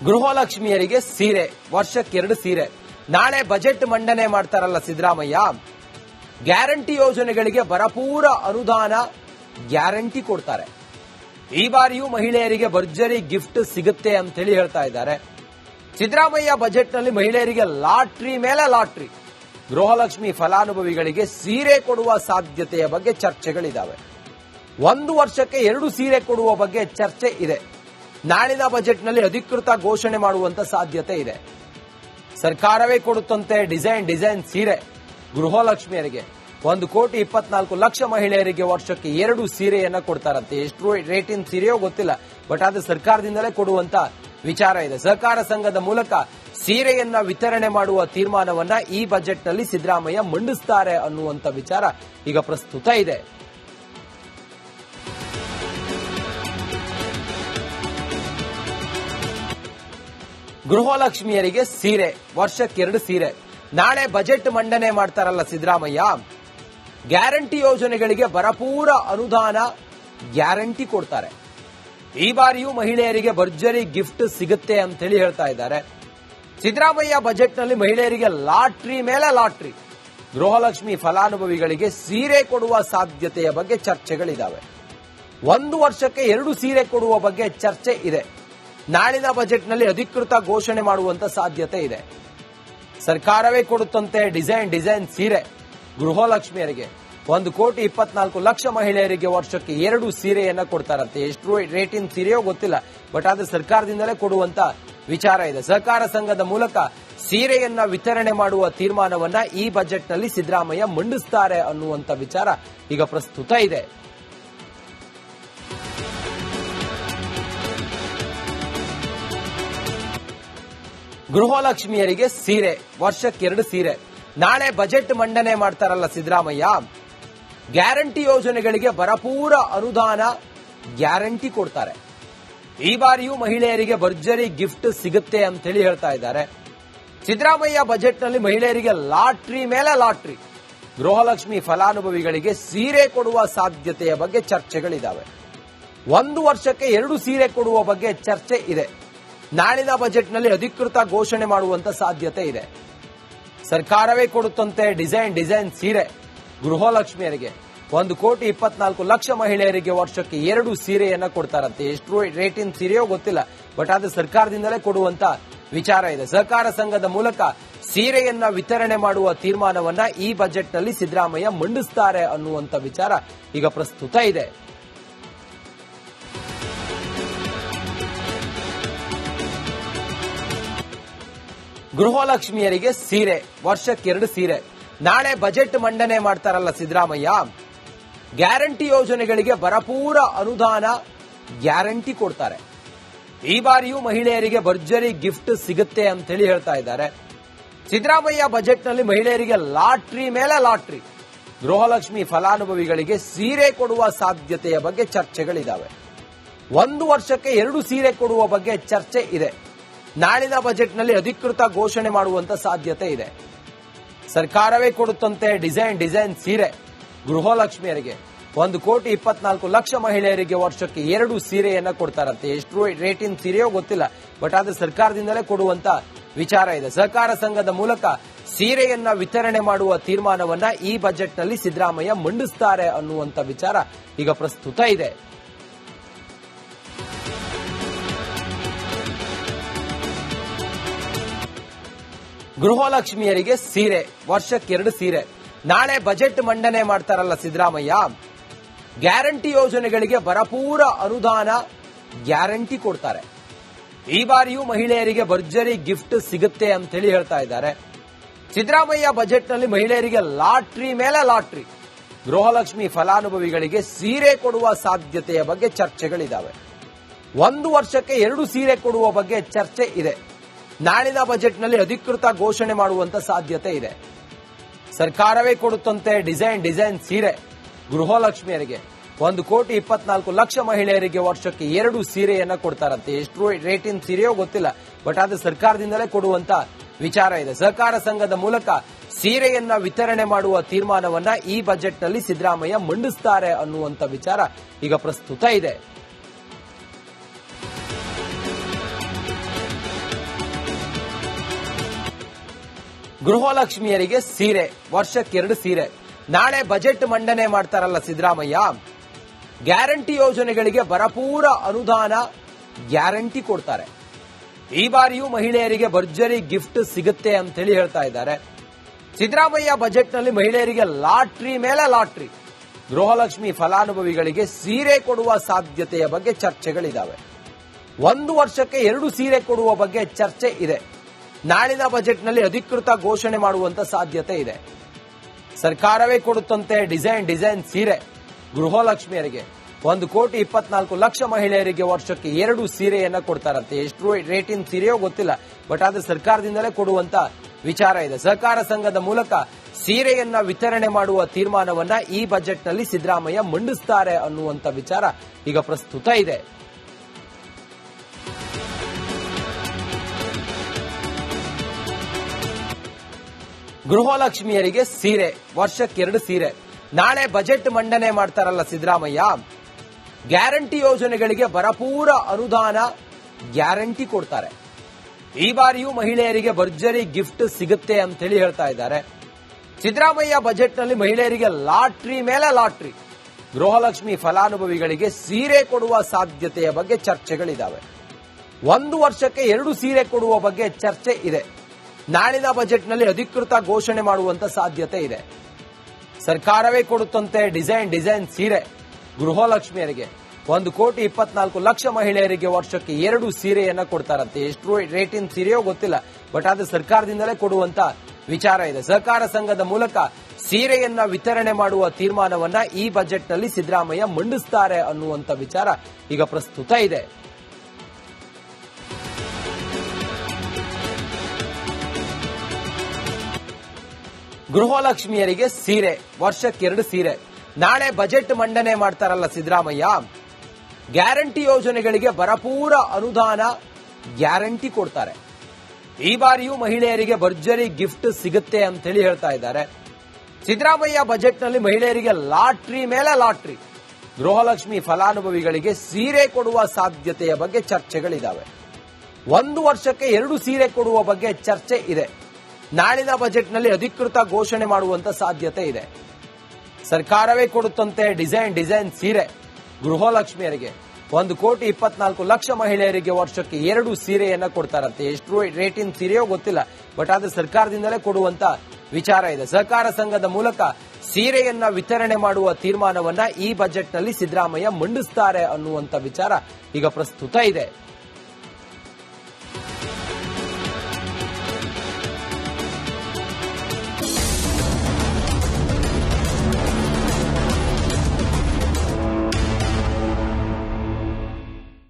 ಗೃಹಲಕ್ಷ್ಮಿಯರಿಗೆ ಸೀರೆ, ವರ್ಷಕ್ಕೆ 2 ಸೀರೆ. ನಾಳೆ ಬಜೆಟ್ ಮಂಡನೆ ಮಾಡ್ತಾರಲ್ಲ ಸಿದ್ದರಾಮಯ್ಯ, ಗ್ಯಾರಂಟಿ ಯೋಜನೆಗಳಿಗೆ ಭರಪೂರ ಅನುದಾನ ಗ್ಯಾರಂಟಿ ಕೊಡ್ತಾರೆ. ಈ ಬಾರಿಯೂ ಮಹಿಳೆಯರಿಗೆ ಭರ್ಜರಿ ಗಿಫ್ಟ್ ಸಿಗುತ್ತೆ ಅಂತ ಹೇಳಿ ಹೇಳ್ತಾ ಇದ್ದಾರೆ. ಸಿದ್ದರಾಮಯ್ಯ ಬಜೆಟ್ನಲ್ಲಿ ಮಹಿಳೆಯರಿಗೆ ಲಾಟ್ರಿ ಮೇಲೆ ಲಾಟ್ರಿ. ಗೃಹಲಕ್ಷ್ಮಿ ಫಲಾನುಭವಿಗಳಿಗೆ ಸೀರೆ ಕೊಡುವ ಸಾಧ್ಯತೆಯ ಬಗ್ಗೆ ಚರ್ಚೆಗಳಿದ್ದಾವೆ. 1 ವರ್ಷಕ್ಕೆ 2 ಸೀರೆ ಕೊಡುವ ಬಗ್ಗೆ ಚರ್ಚೆ ಇದೆ. ನಾಳಿನ ಬಜೆಟ್ನಲ್ಲಿ ಅಧಿಕೃತ ಘೋಷಣೆ ಮಾಡುವಂತ ಸಾಧ್ಯತೆ ಇದೆ. ಸರ್ಕಾರವೇ ಕೊಡುತ್ತಂತೆ ಡಿಸೈನ್ ಸೀರೆ ಗೃಹಲಕ್ಷ್ಮಿಯರಿಗೆ. 1,24,00,000 ಮಹಿಳೆಯರಿಗೆ ವರ್ಷಕ್ಕೆ 2 ಸೀರೆಯನ್ನ ಕೊಡ್ತಾರಂತೆ. ಎಷ್ಟು ರೇಟಿನ ಸೀರೆಯೋ ಗೊತ್ತಿಲ್ಲ, ಬಟ್ ಅದು ಸರ್ಕಾರದಿಂದಲೇ ಕೊಡುವಂತ ವಿಚಾರ ಇದೆ. ಸಹಕಾರ ಸಂಘದ ಮೂಲಕ ಸೀರೆಯನ್ನ ವಿತರಣೆ ಮಾಡುವ ತೀರ್ಮಾನವನ್ನ ಈ ಬಜೆಟ್ನಲ್ಲಿ ಸಿದ್ದರಾಮಯ್ಯ ಮಂಡಿಸುತ್ತಾರೆ ಅನ್ನುವಂತ ವಿಚಾರ ಈಗ ಪ್ರಸ್ತುತ ಇದೆ. ಗೃಹಲಕ್ಷ್ಮಿಯರಿಗೆ ಸೀರೆ, ವರ್ಷಕ್ಕೆ 2 ಸೀರೆ. ನಾಳೆ ಬಜೆಟ್ ಮಂಡನೆ ಮಾಡ್ತಾರಲ್ಲ ಸಿದ್ದರಾಮಯ್ಯ, ಗ್ಯಾರಂಟಿ ಯೋಜನೆಗಳಿಗೆ ಭರಪೂರ ಅನುದಾನ ಗ್ಯಾರಂಟಿ ಕೊಡ್ತಾರೆ. ಈ ಬಾರಿಯೂ ಮಹಿಳೆಯರಿಗೆ ಭರ್ಜರಿ ಗಿಫ್ಟ್ ಸಿಗುತ್ತೆ ಅಂತ ಹೇಳಿ ಹೇಳ್ತಾ ಇದ್ದಾರೆ. ಸಿದ್ದರಾಮಯ್ಯ ಬಜೆಟ್ನಲ್ಲಿ ಮಹಿಳೆಯರಿಗೆ ಲಾಟ್ರಿ ಮೇಲೆ ಲಾಟ್ರಿ. ಗೃಹಲಕ್ಷ್ಮಿ ಫಲಾನುಭವಿಗಳಿಗೆ ಸೀರೆ ಕೊಡುವ ಸಾಧ್ಯತೆಯ ಬಗ್ಗೆ ಚರ್ಚೆಗಳಿದ್ದಾವೆ. 1 ವರ್ಷಕ್ಕೆ 2 ಸೀರೆ ಕೊಡುವ ಬಗ್ಗೆ ಚರ್ಚೆ ಇದೆ. ನಾಳಿನ ಬಜೆಟ್ನಲ್ಲಿ ಅಧಿಕೃತ ಘೋಷಣೆ ಮಾಡುವಂತ ಸಾಧ್ಯತೆ ಇದೆ. ಸರ್ಕಾರವೇ ಕೊಡುತ್ತಂತೆ ಡಿಸೈನ್ ಸೀರೆ ಗೃಹಲಕ್ಷ್ಮಿಯರಿಗೆ. 1,24,00,000 ಮಹಿಳೆಯರಿಗೆ ವರ್ಷಕ್ಕೆ 2 ಸೀರೆಯನ್ನ ಕೊಡ್ತಾರಂತೆ. ಎಷ್ಟು ರೇಟಿನ ಸೀರೆಯೋ ಗೊತ್ತಿಲ್ಲ, ಬಟ್ ಅದು ಸರ್ಕಾರದಿಂದಲೇ ಕೊಡುವಂತ ವಿಚಾರ ಇದೆ. ಸಹಕಾರ ಸಂಘದ ಮೂಲಕ ಸೀರೆಯನ್ನ ವಿತರಣೆ ಮಾಡುವ ತೀರ್ಮಾನವನ್ನ ಈ ಬಜೆಟ್ನಲ್ಲಿ ಸಿದ್ದರಾಮಯ್ಯ ಮಂಡಿಸುತ್ತಾರೆ ಅನ್ನುವಂತ ವಿಚಾರ ಈಗ ಪ್ರಸ್ತುತ ಇದೆ. ಗೃಹಲಕ್ಷ್ಮಿಯರಿಗೆ ಸೀರೆ, ವರ್ಷಕ್ಕೆ 2 ಸೀರೆ. ನಾಳೆ ಬಜೆಟ್ ಮಂಡನೆ ಮಾಡ್ತಾರಲ್ಲ ಸಿದ್ದರಾಮಯ್ಯ, ಗ್ಯಾರಂಟಿ ಯೋಜನೆಗಳಿಗೆ ಭರಪೂರ ಅನುದಾನ ಗ್ಯಾರಂಟಿ ಕೊಡ್ತಾರೆ. ಈ ಬಾರಿಯೂ ಮಹಿಳೆಯರಿಗೆ ಭರ್ಜರಿ ಗಿಫ್ಟ್ ಸಿಗುತ್ತೆ ಅಂತ ಹೇಳಿ ಹೇಳ್ತಾ ಇದ್ದಾರೆ. ಸಿದ್ದರಾಮಯ್ಯ ಬಜೆಟ್ನಲ್ಲಿ ಮಹಿಳೆಯರಿಗೆ ಲಾಟ್ರಿ ಮೇಲೆ ಲಾಟ್ರಿ. ಗೃಹಲಕ್ಷ್ಮಿ ಫಲಾನುಭವಿಗಳಿಗೆ ಸೀರೆ ಕೊಡುವ ಸಾಧ್ಯತೆಯ ಬಗ್ಗೆ ಚರ್ಚೆಗಳಿದ್ದಾವೆ. 1 ವರ್ಷಕ್ಕೆ 2 ಸೀರೆ ಕೊಡುವ ಬಗ್ಗೆ ಚರ್ಚೆ ಇದೆ. ನಾಳಿನ ಬಜೆಟ್ನಲ್ಲಿ ಅಧಿಕೃತ ಘೋಷಣೆ ಮಾಡುವಂತ ಸಾಧ್ಯತೆ ಇದೆ. ಸರ್ಕಾರವೇ ಕೊಡುತ್ತಂತೆ ಡಿಸೈನ್ ಸೀರೆ ಗೃಹಲಕ್ಷ್ಮಿಯರಿಗೆ. 1,24,00,000 ಮಹಿಳೆಯರಿಗೆ ವರ್ಷಕ್ಕೆ 2 ಸೀರೆಯನ್ನ ಕೊಡ್ತಾರಂತೆ. ಎಷ್ಟು ರೇಟಿನ ಸೀರೆಯೋ ಗೊತ್ತಿಲ್ಲ, ಬಟ್ ಅದು ಸರ್ಕಾರದಿಂದಲೇ ಕೊಡುವಂತ ವಿಚಾರ ಇದೆ. ಸಹಕಾರ ಸಂಘದ ಮೂಲಕ ಸೀರೆಯನ್ನ ವಿತರಣೆ ಮಾಡುವ ತೀರ್ಮಾನವನ್ನ ಈ ಬಜೆಟ್ನಲ್ಲಿ ಸಿದ್ದರಾಮಯ್ಯ ಮಂಡಿಸುತ್ತಾರೆ ಅನ್ನುವಂತ ವಿಚಾರ ಈಗ ಪ್ರಸ್ತುತ ಇದೆ. ಗೃಹಲಕ್ಷ್ಮಿಯರಿಗೆ ಸೀರೆ, ವರ್ಷಕ್ಕೆ 2 ಸೀರೆ. ನಾಳೆ ಬಜೆಟ್ ಮಂಡನೆ ಮಾಡ್ತಾರಲ್ಲ ಸಿದ್ದರಾಮಯ್ಯ, ಗ್ಯಾರಂಟಿ ಯೋಜನೆಗಳಿಗೆ ಭರಪೂರ ಅನುದಾನ ಗ್ಯಾರಂಟಿ ಕೊಡ್ತಾರೆ. ಈ ಬಾರಿಯೂ ಮಹಿಳೆಯರಿಗೆ ಭರ್ಜರಿ ಗಿಫ್ಟ್ ಸಿಗುತ್ತೆ ಅಂತ ಹೇಳಿ ಹೇಳ್ತಾ ಇದ್ದಾರೆ. ಸಿದ್ದರಾಮಯ್ಯ ಬಜೆಟ್ನಲ್ಲಿ ಮಹಿಳೆಯರಿಗೆ ಲಾಟ್ರಿ ಮೇಲೆ ಲಾಟ್ರಿ. ಗೃಹಲಕ್ಷ್ಮಿ ಫಲಾನುಭವಿಗಳಿಗೆ ಸೀರೆ ಕೊಡುವ ಸಾಧ್ಯತೆಯ ಬಗ್ಗೆ ಚರ್ಚೆಗಳಿದ್ದಾವೆ. 1 ವರ್ಷಕ್ಕೆ 2 ಸೀರೆ ಕೊಡುವ ಬಗ್ಗೆ ಚರ್ಚೆ ಇದೆ. ನಾಳಿನ ಬಜೆಟ್ನಲ್ಲಿ ಅಧಿಕೃತ ಘೋಷಣೆ ಮಾಡುವಂತ ಸಾಧ್ಯತೆ ಇದೆ. ಸರ್ಕಾರವೇ ಕೊಡುತ್ತಂತೆ ಡಿಸೈನ್ ಸೀರೆ ಗೃಹಲಕ್ಷ್ಮಿಯರಿಗೆ. 1,24,00,000 ಮಹಿಳೆಯರಿಗೆ ವರ್ಷಕ್ಕೆ 2 ಸೀರೆಯನ್ನ ಕೊಡ್ತಾರಂತೆ. ಎಷ್ಟು ರೇಟಿನ ಸೀರೆಯೋ ಗೊತ್ತಿಲ್ಲ, ಬಟ್ ಅದು ಸರ್ಕಾರದಿಂದಲೇ ಕೊಡುವಂತ ವಿಚಾರ ಇದೆ. ಸಹಕಾರ ಸಂಘದ ಮೂಲಕ ಸೀರೆಯನ್ನ ವಿತರಣೆ ಮಾಡುವ ತೀರ್ಮಾನವನ್ನ ಈ ಬಜೆಟ್ನಲ್ಲಿ ಸಿದ್ದರಾಮಯ್ಯ ಮಂಡಿಸುತ್ತಾರೆ ಅನ್ನುವಂತ ವಿಚಾರ ಈಗ ಪ್ರಸ್ತುತ ಇದೆ. ಗೃಹಲಕ್ಷ್ಮಿಯರಿಗೆ ಸೀರೆ, ವರ್ಷಕ್ಕೆ 2 ಸೀರೆ. ನಾಳೆ ಬಜೆಟ್ ಮಂಡನೆ ಮಾಡ್ತಾರಲ್ಲ ಸಿದ್ದರಾಮಯ್ಯ, ಗ್ಯಾರಂಟಿ ಯೋಜನೆಗಳಿಗೆ ಭರಪೂರ ಅನುದಾನ ಗ್ಯಾರಂಟಿ ಕೊಡ್ತಾರೆ. ಈ ಬಾರಿಯೂ ಮಹಿಳೆಯರಿಗೆ ಭರ್ಜರಿ ಗಿಫ್ಟ್ ಸಿಗುತ್ತೆ ಅಂತ ಹೇಳಿ ಹೇಳ್ತಾ ಇದ್ದಾರೆ. ಸಿದ್ದರಾಮಯ್ಯ ಬಜೆಟ್ನಲ್ಲಿ ಮಹಿಳೆಯರಿಗೆ ಲಾಟ್ರಿ ಮೇಲೆ ಲಾಟ್ರಿ. ಗೃಹಲಕ್ಷ್ಮಿ ಫಲಾನುಭವಿಗಳಿಗೆ ಸೀರೆ ಕೊಡುವ ಸಾಧ್ಯತೆಯ ಬಗ್ಗೆ ಚರ್ಚೆಗಳಿದ್ದಾವೆ. 1 ವರ್ಷಕ್ಕೆ 2 ಸೀರೆ ಕೊಡುವ ಬಗ್ಗೆ ಚರ್ಚೆ ಇದೆ. ನಾಳಿನ ಬಜೆಟ್ನಲ್ಲಿ ಅಧಿಕೃತ ಘೋಷಣೆ ಮಾಡುವಂತ ಸಾಧ್ಯತೆ ಇದೆ. ಸರ್ಕಾರವೇ ಕೊಡುತ್ತಂತೆ ಡಿಸೈನ್ ಸೀರೆ ಗೃಹಲಕ್ಷ್ಮಿಯರಿಗೆ. 1,24,00,000 ಮಹಿಳೆಯರಿಗೆ ವರ್ಷಕ್ಕೆ 2 ಸೀರೆಯನ್ನ ಕೊಡ್ತಾರಂತೆ. ಎಷ್ಟು ರೇಟಿನ ಸೀರೆಯೋ ಗೊತ್ತಿಲ್ಲ, ಬಟ್ ಅದು ಸರ್ಕಾರದಿಂದಲೇ ಕೊಡುವಂತ ವಿಚಾರ ಇದೆ. ಸಹಕಾರ ಸಂಘದ ಮೂಲಕ ಸೀರೆಯನ್ನ ವಿತರಣೆ ಮಾಡುವ ತೀರ್ಮಾನವನ್ನ ಈ ಬಜೆಟ್ನಲ್ಲಿ ಸಿದ್ದರಾಮಯ್ಯ ಮಂಡಿಸುತ್ತಾರೆ ಅನ್ನುವಂತ ವಿಚಾರ ಈಗ ಪ್ರಸ್ತುತ ಇದೆ. ಗೃಹಲಕ್ಷ್ಮಿಯರಿಗೆ ಸೀರೆ, ವರ್ಷಕ್ಕೆ 2 ಸೀರೆ. ನಾಳೆ ಬಜೆಟ್ ಮಂಡನೆ ಮಾಡ್ತಾರಲ್ಲ ಸಿದ್ದರಾಮಯ್ಯ, ಗ್ಯಾರಂಟಿ ಯೋಜನೆಗಳಿಗೆ ಭರಪೂರ ಅನುದಾನ ಗ್ಯಾರಂಟಿ ಕೊಡ್ತಾರೆ. ಈ ಬಾರಿಯೂ ಮಹಿಳೆಯರಿಗೆ ಭರ್ಜರಿ ಗಿಫ್ಟ್ ಸಿಗುತ್ತೆ ಅಂತ ಹೇಳಿ ಹೇಳ್ತಾ ಇದ್ದಾರೆ. ಸಿದ್ದರಾಮಯ್ಯ ಬಜೆಟ್ನಲ್ಲಿ ಮಹಿಳೆಯರಿಗೆ ಲಾಟ್ರಿ ಮೇಲೆ ಲಾಟ್ರಿ. ಗೃಹಲಕ್ಷ್ಮಿ ಫಲಾನುಭವಿಗಳಿಗೆ ಸೀರೆ ಕೊಡುವ ಸಾಧ್ಯತೆಯ ಬಗ್ಗೆ ಚರ್ಚೆಗಳಿದ್ದಾವೆ. 1 ವರ್ಷಕ್ಕೆ 2 ಸೀರೆ ಕೊಡುವ ಬಗ್ಗೆ ಚರ್ಚೆ ಇದೆ. ನಾಳಿನ ಬಜೆಟ್ನಲ್ಲಿ ಅಧಿಕೃತ ಘೋಷಣೆ ಮಾಡುವಂತ ಸಾಧ್ಯತೆ ಇದೆ. ಸರ್ಕಾರವೇ ಕೊಡುತ್ತಂತೆ ಡಿಸೈನ್ ಸೀರೆ ಗೃಹಲಕ್ಷ್ಮಿಯರಿಗೆ. 1,24,00,000 ಮಹಿಳೆಯರಿಗೆ ವರ್ಷಕ್ಕೆ 2 ಸೀರೆಯನ್ನ ಕೊಡ್ತಾರಂತೆ. ಎಷ್ಟು ರೇಟಿನ ಸೀರೆಯೋ ಗೊತ್ತಿಲ್ಲ, ಬಟ್ ಆದ್ರೆ ಸರ್ಕಾರದಿಂದಲೇ ಕೊಡುವಂತ ವಿಚಾರ ಇದೆ. ಸಹಕಾರ ಸಂಘದ ಮೂಲಕ ಸೀರೆಯನ್ನ ವಿತರಣೆ ಮಾಡುವ ತೀರ್ಮಾನವನ್ನ ಈ ಬಜೆಟ್ನಲ್ಲಿ ಸಿದ್ದರಾಮಯ್ಯ ಮಂಡಿಸ್ತಾರೆ ಅನ್ನುವಂತ ವಿಚಾರ ಈಗ ಪ್ರಸ್ತುತ ಇದೆ. ಗೃಹಲಕ್ಷ್ಮಿಯರಿಗೆ ಸೀರೆ, ವರ್ಷಕ್ಕೆ 2 ಸೀರೆ. ನಾಳೆ ಬಜೆಟ್ ಮಂಡನೆ ಮಾಡ್ತಾರಲ್ಲ ಸಿದ್ದರಾಮಯ್ಯ, ಗ್ಯಾರಂಟಿ ಯೋಜನೆಗಳಿಗೆ ಭರಪೂರ ಅನುದಾನ ಗ್ಯಾರಂಟಿ ಕೊಡ್ತಾರೆ. ಈ ಬಾರಿಯೂ ಮಹಿಳೆಯರಿಗೆ ಭರ್ಜರಿ ಗಿಫ್ಟ್ ಸಿಗುತ್ತೆ ಅಂತ ಹೇಳಿ ಹೇಳ್ತಾ ಇದ್ದಾರೆ. ಸಿದ್ದರಾಮಯ್ಯ ಬಜೆಟ್ನಲ್ಲಿ ಮಹಿಳೆಯರಿಗೆ ಲಾಟ್ರಿ ಮೇಲೆ ಲಾಟ್ರಿ. ಗೃಹಲಕ್ಷ್ಮಿ ಫಲಾನುಭವಿಗಳಿಗೆ ಸೀರೆ ಕೊಡುವ ಸಾಧ್ಯತೆಯ ಬಗ್ಗೆ ಚರ್ಚೆಗಳಿದ್ದಾವೆ. 1 ವರ್ಷಕ್ಕೆ 2 ಸೀರೆ ಕೊಡುವ ಬಗ್ಗೆ ಚರ್ಚೆ ಇದೆ. ನಾಳಿನ ಬಜೆಟ್ನಲ್ಲಿ ಅಧಿಕೃತ ಘೋಷಣೆ ಮಾಡುವಂತ ಸಾಧ್ಯತೆ ಇದೆ. ಸರ್ಕಾರವೇ ಕೊಡುತ್ತಂತೆ ಡಿಸೈನ್ ಸೀರೆ ಗೃಹಲಕ್ಷ್ಮಿಯರಿಗೆ. 1,24,00,000 ಮಹಿಳೆಯರಿಗೆ ವರ್ಷಕ್ಕೆ 2 ಸೀರೆಯನ್ನ ಕೊಡ್ತಾರಂತೆ. ಎಷ್ಟು ರೇಟಿನ ಸೀರೆಯೋ ಗೊತ್ತಿಲ್ಲ, ಬಟ್ ಆದ್ರೆ ಸರ್ಕಾರದಿಂದಲೇ ಕೊಡುವಂತ ವಿಚಾರ ಇದೆ. ಸಹಕಾರ ಸಂಘದ ಮೂಲಕ ಸೀರೆಯನ್ನ ವಿತರಣೆ ಮಾಡುವ ತೀರ್ಮಾನವನ್ನ ಈ ಬಜೆಟ್ನಲ್ಲಿ ಸಿದ್ದರಾಮಯ್ಯ ಮಂಡಿಸ್ತಾರೆ ಅನ್ನುವಂತ ವಿಚಾರ ಈಗ ಪ್ರಸ್ತುತ ಇದೆ. ಗೃಹಲಕ್ಷ್ಮಿಯರಿಗೆ ಸೀರೆ, ವರ್ಷಕ್ಕೆ 2 ಸೀರೆ. ನಾಳೆ ಬಜೆಟ್ ಮಂಡನೆ ಮಾಡ್ತಾರಲ್ಲ ಸಿದ್ದರಾಮಯ್ಯ, ಗ್ಯಾರಂಟಿ ಯೋಜನೆಗಳಿಗೆ ಭರಪೂರ ಅನುದಾನ ಗ್ಯಾರಂಟಿ ಕೊಡ್ತಾರೆ. ಈ ಬಾರಿಯೂ ಮಹಿಳೆಯರಿಗೆ ಭರ್ಜರಿ ಗಿಫ್ಟ್ ಸಿಗುತ್ತೆ ಅಂತ ಹೇಳಿ ಹೇಳ್ತಾ ಇದ್ದಾರೆ. ಸಿದ್ದರಾಮಯ್ಯ ಬಜೆಟ್ನಲ್ಲಿ ಮಹಿಳೆಯರಿಗೆ ಲಾಟ್ರಿ ಮೇಲೆ ಲಾಟ್ರಿ. ಗೃಹಲಕ್ಷ್ಮಿ ಫಲಾನುಭವಿಗಳಿಗೆ ಸೀರೆ ಕೊಡುವ ಸಾಧ್ಯತೆಯ ಬಗ್ಗೆ ಚರ್ಚೆಗಳಿದ್ದಾವೆ. 1 ವರ್ಷಕ್ಕೆ 2 ಸೀರೆ ಕೊಡುವ ಬಗ್ಗೆ ಚರ್ಚೆ ಇದೆ. ನಾಳಿನ ಬಜೆಟ್ನಲ್ಲಿ ಅಧಿಕೃತ ಘೋಷಣೆ ಮಾಡುವಂತ ಸಾಧ್ಯತೆ ಇದೆ. ಸರ್ಕಾರವೇ ಕೊಡುತ್ತಂತೆ ಡಿಸೈನ್ ಸೀರೆ ಗೃಹಲಕ್ಷ್ಮಿಯರಿಗೆ. 1,24,00,000 ಮಹಿಳೆಯರಿಗೆ ವರ್ಷಕ್ಕೆ 2 ಸೀರೆಯನ್ನ ಕೊಡ್ತಾರಂತೆ. ಎಷ್ಟು ರೇಟಿನ ಸೀರೆಯೋ ಗೊತ್ತಿಲ್ಲ, ಬಟ್ ಆದ್ರೆ ಸರ್ಕಾರದಿಂದಲೇ ಕೊಡುವಂತ ವಿಚಾರ ಇದೆ. ಸಹಕಾರ ಸಂಘದ ಮೂಲಕ ಸೀರೆಯನ್ನ ವಿತರಣೆ ಮಾಡುವ ತೀರ್ಮಾನವನ್ನ ಈ ಬಜೆಟ್ನಲ್ಲಿ ಸಿದ್ದರಾಮಯ್ಯ ಮಂಡಿಸ್ತಾರೆ ಅನ್ನುವಂತ ವಿಚಾರ ಈಗ ಪ್ರಸ್ತುತ ಇದೆ.